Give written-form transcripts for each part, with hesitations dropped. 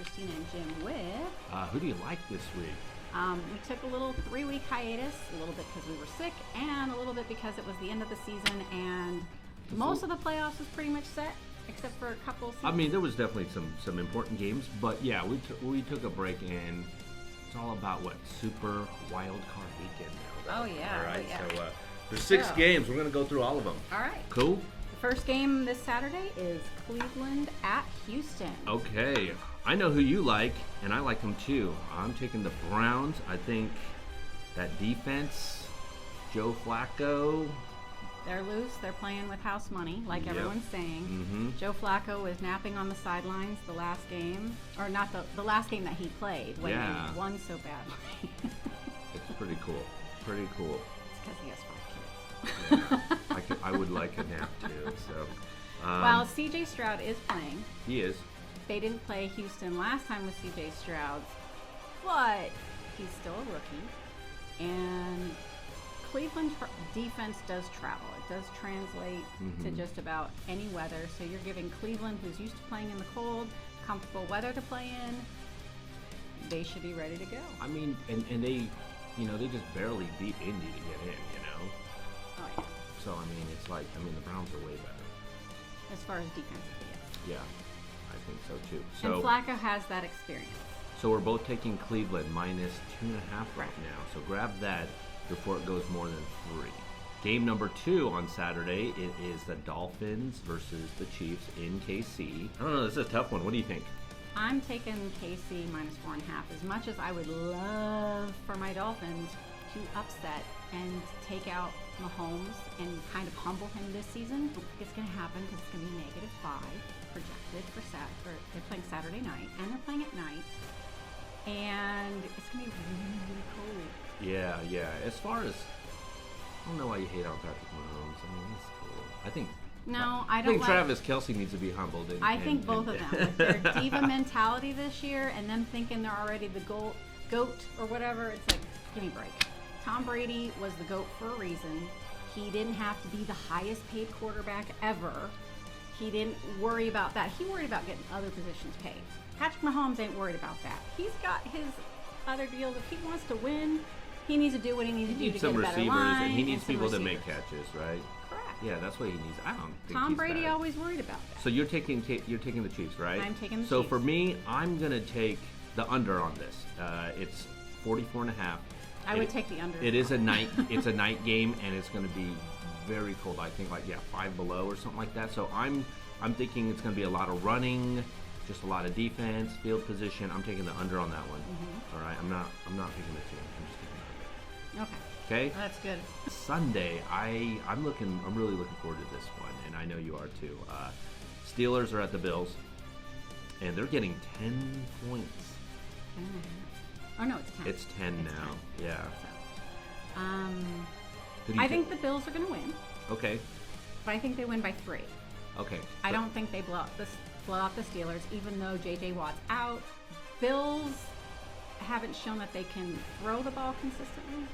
Christina and Jim with. Who do you like this week? We took a little 3-week hiatus, a little bit because we were sick, and a little bit because it was the end of the season, and most of the playoffs was pretty much set, except for a couple seasons. I mean, there was definitely some important games, but yeah, we took a break, and it's all about what Super Wild Card Weekend now. Oh yeah. All right. Yeah. So there's 6 games. We're gonna go through all of them. All right. Cool. The first game this Saturday is Cleveland at Houston. Okay. I know who you like, and I like them too. I'm taking the Browns. I think that defense, Joe Flacco. They're loose. They're playing with house money, like everyone's saying. Mm-hmm. Joe Flacco was napping on the sidelines the last game, or not the last game that he played when he won so badly. It's pretty cool. Pretty cool. It's because he has 5 kids. Yeah. I would like a nap too. So. While C.J. Stroud is playing. He is. They didn't play Houston last time with C.J. Stroud, but he's still a rookie. And Cleveland defense does travel. It does translate to just about any weather. So you're giving Cleveland, who's used to playing in the cold, comfortable weather to play in. They should be ready to go. I mean, and they, they just barely beat Indy to get in, Oh, yeah. So, I mean, it's like, the Browns are way better. As far as defensively, yes. Yeah, I think so too. So, and Flacco has that experience. So we're both taking Cleveland minus 2.5 right now. So grab that before it goes more than 3. Game number 2 on Saturday, it is the Dolphins versus the Chiefs in KC. I don't know, this is a tough one. What do you think? I'm taking KC minus 4.5. As much as I would love for my Dolphins to upset and take out Mahomes and kind of humble him this season, it's going to happen because it's going to be -5 projected for they're playing Saturday night, and they're playing at night, and it's going to be really, really cold. Yeah. As far as, I don't know why you hate on Patrick Mahomes. I mean, he's cool. I think I don't think Travis Kelce needs to be humbled. I think both of them. With their diva mentality this year and them thinking they're already the GOAT or whatever, it's like, give me a break. Tom Brady was the GOAT for a reason. He didn't have to be the highest paid quarterback ever. He didn't worry about that. He worried about getting other positions paid. Patrick Mahomes ain't worried about that. He's got his other deals. If he wants to win, he needs to do what he needs to do to get a better line. And he needs people to make catches, right? Correct. Yeah, that's what he needs. I don't think Tom he's Brady bad. always worried about that. So you're taking the Chiefs, right? I'm taking the So Chiefs. for me, I'm gonna take the under on this. It's 44.5. I would take the under. It is a night. It's a night game, and it's going to be very cold. I think 5 below or something like that. So I'm thinking it's going to be a lot of running, just a lot of defense, field position. I'm taking the under on that one. All right. I'm not picking the 2. I'm just taking the under. Okay. Okay. That's good. Sunday, I'm really looking forward to this one, and I know you are too. Steelers are at the Bills, and they're getting 10 points. 10. Oh no, it's 10. It's 10 now. 10. Yeah. So, Who do you I think the Bills are going to win, Okay. but I think they win by 3. Okay. I don't think they blow out the Steelers, even though J.J. Watt's out. Bills haven't shown that they can throw the ball consistently.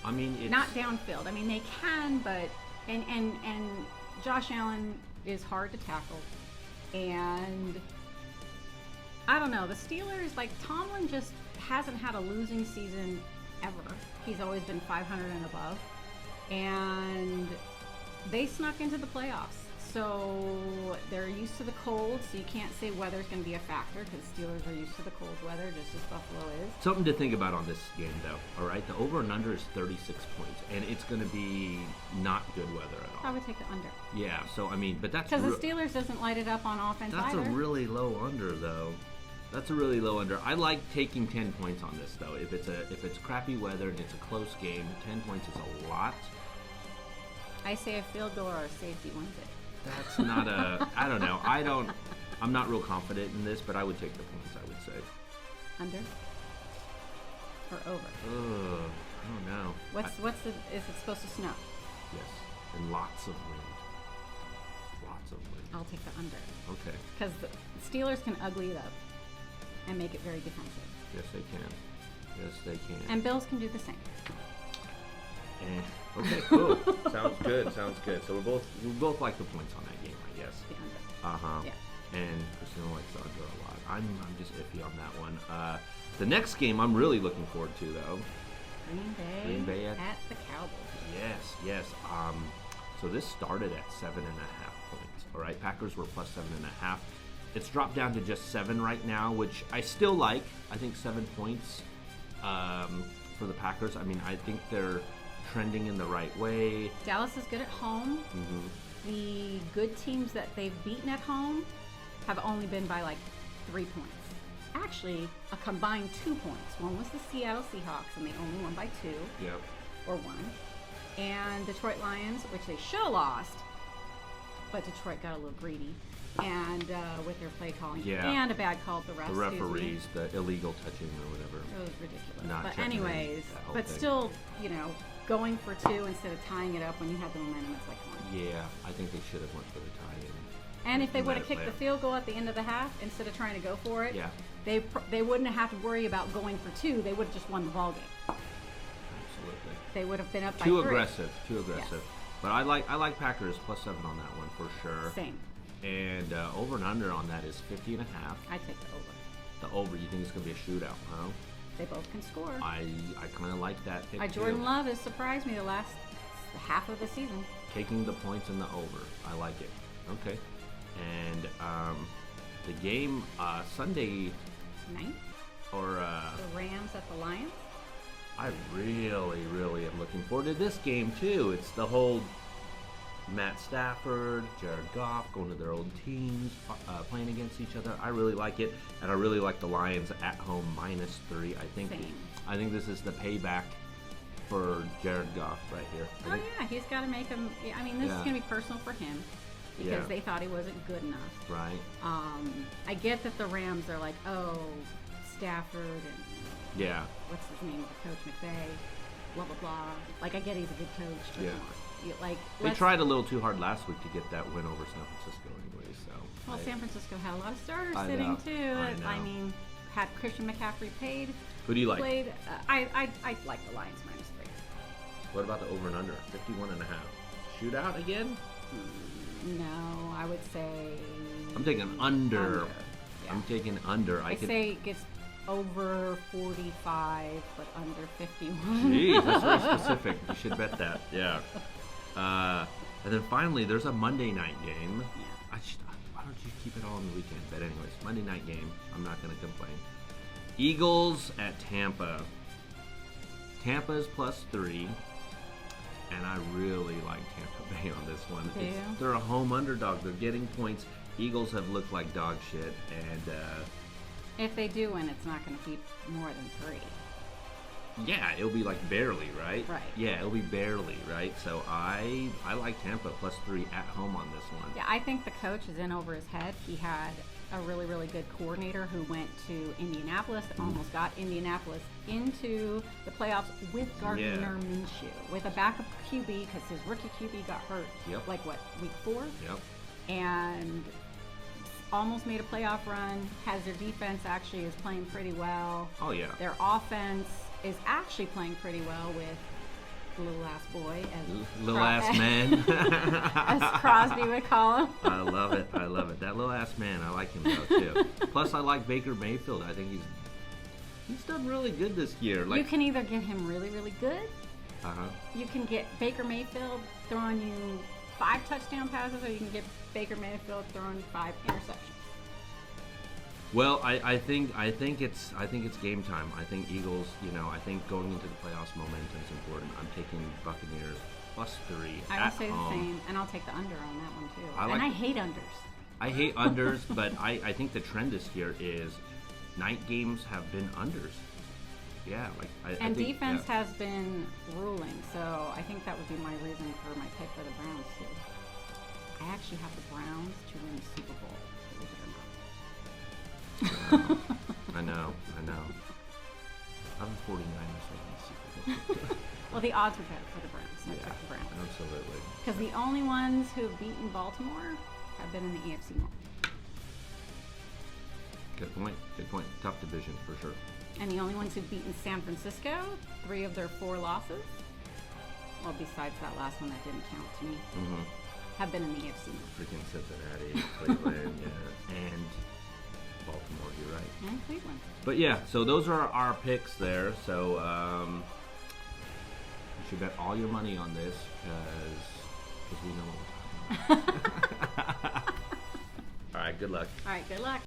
I mean, it's Not downfield. I mean, they can, but and Josh Allen is hard to tackle, and I don't know. The Steelers, like Tomlin, just hasn't had a losing season ever. He's always been 500 and above, and they snuck into the playoffs. So they're used to the cold, so you can't say weather's going to be a factor because Steelers are used to the cold weather just as Buffalo is. something to think about on this game, though. All right, the over and under is 36 points, and it's going to be not good weather at I all. would take the under. Yeah. So I mean, but that's Because the Steelers doesn't light it up on offense that's either. a really low under, though. That's a really low under. I like taking 10 points on this, though. If it's crappy weather and it's a close game, 10 points is a lot. I say a field goal or a safety wins it. That's not a. I don't know. I'm not real confident in this, but I would take the points. I would say. Under or over? Ugh, I don't know. Is it supposed to snow? Yes, and lots of wind. Lots of wind. I'll take the under Okay. because the Steelers can ugly it up and make it very defensive, Yes, they can. Yes, they can. and Bills can do the same. Okay, cool. Sounds good. So we both like the points on that game, I guess. The under. Uh huh. Yeah. and Christina likes the under a lot. I'm just iffy on that one. The next game I'm really looking forward to, though. Green Bay at the Cowboys. Yes. So this started at 7.5 points. All right, Packers were plus 7.5. It's dropped down to just 7 right now, which I still like. I think 7 points for the Packers. I mean, I think they're trending in the right way. Dallas is good at home. Mm-hmm. The good teams that they've beaten at home have only been by like 3 points. Actually, a combined 2 points. One was the Seattle Seahawks, and they only won by 2. Yep. Or 1. And Detroit Lions, which they should have lost, but Detroit got a little greedy, and with their play calling, and a bad call at the refs. The referees, the illegal touching or whatever. It was ridiculous. Not but checking anyways, that but thing. Still, going for 2 instead of tying it up when you had the momentum, it's like, come on. Yeah, I think they should have went for the tie-in. And if they would have Let it kicked the play field goal at the end of the half instead of trying to go for it, Yeah. they wouldn't have to worry about going for 2. They would have just won the ball game. Absolutely. They would have been up by Too 3. aggressive. Yes. But I like Packers plus 7 on that one for sure. Same. And over and under on that is 50.5. I take the over. The over, you think it's gonna be a shootout, huh? They both can score. I kind of like that pick too. Jordan Love has surprised me the last half of the season. Taking the points in the over, I like it. Okay. And the game Sunday Night. or The Rams at the Lions. I really am looking forward to this game too. It's the whole Matt Stafford, Jared Goff going to their old teams, playing against each other. I really like it, and I really like the Lions at home -3. Same. I think this is the payback for Jared Goff right here. Oh yeah, he's got to make him. I mean, this is Yeah. going to be personal for him because Yeah. they thought he wasn't good enough. Right. I get that the Rams are like, oh, Stafford and Yeah. what's his name, the coach McVay, blah blah blah. Like, I get he's a good coach. But Yeah. come on. Like, They tried a little too hard last week to get that win over San Francisco anyway, so. Well, San Francisco had a lot of starters I sitting know, too. I know. mean, had Christian McCaffrey paid. Who do you like? Played. I like the Lions -3. What about the over and under? 51.5. Shootout again? No, I would say. I'm taking under. Yeah. I'm taking under. I say it gets over 45, but under 51. Jeez, that's very specific. You should bet that. Yeah. And then finally, there's a Monday night game. Yeah. Why don't you keep it all on the weekend? But anyways, Monday night game. I'm not going to complain. Eagles at Tampa. Tampa's +3. And I really like Tampa Bay on this one. Do you? They're a home underdog. They're getting points. Eagles have looked like dog shit. And If they do win, it's not going to be more than 3. yeah, it'll be like barely, right? Right. Yeah, it'll be barely, right? So I like Tampa +3 at home on this one. Yeah, I think the coach is in over his head. He had a really, really good coordinator who went to Indianapolis, almost got Indianapolis into the playoffs with Gardner Minshew, with a backup QB because his rookie QB got hurt. Yep. Like what, week 4? Yep. And almost made a playoff run. Has their defense actually is playing pretty well. Oh yeah. Their offense is actually playing pretty well with the little ass boy, as Little ass man. as Crosby would call him. I love it. I love it. That little ass man. I like him though too. Plus, I like Baker Mayfield. I think he's done really good this year. You can either get him really, really good. Uh-huh. You can get Baker Mayfield throwing you 5 touchdown passes, or you can get Baker Mayfield throwing 5 interceptions. Well, I think it's game time. I think Eagles. I think going into the playoffs, momentum is important. I'm taking Buccaneers +3 I will at say the home. same, and I'll take the under on that one too. I And like I hate unders. I hate unders, but I think the trend this year is night games have been unders. Yeah, like I And think, defense yeah. has been ruling, so I think that would be my reason for my pick for the Browns too. I actually have the Browns to win the Super Bowl, believe it or not. I know. I'm 49ers winning the Super Bowl. Well, the odds were better for the Browns, so I Yeah, took the Browns. absolutely. Because the only ones who have beaten Baltimore have been in the AFC North. Good point. Tough division for sure. And the only ones who've beaten San Francisco, 3 of their 4 losses. Well, besides that last one that didn't count to me. have been in the AFC. Freaking Cincinnati, Cleveland, yeah, and Baltimore. You're right. And Cleveland. But yeah, so those are our picks there. So you should bet all your money on this because we know what we're talking about. All right, good luck. All right, good luck.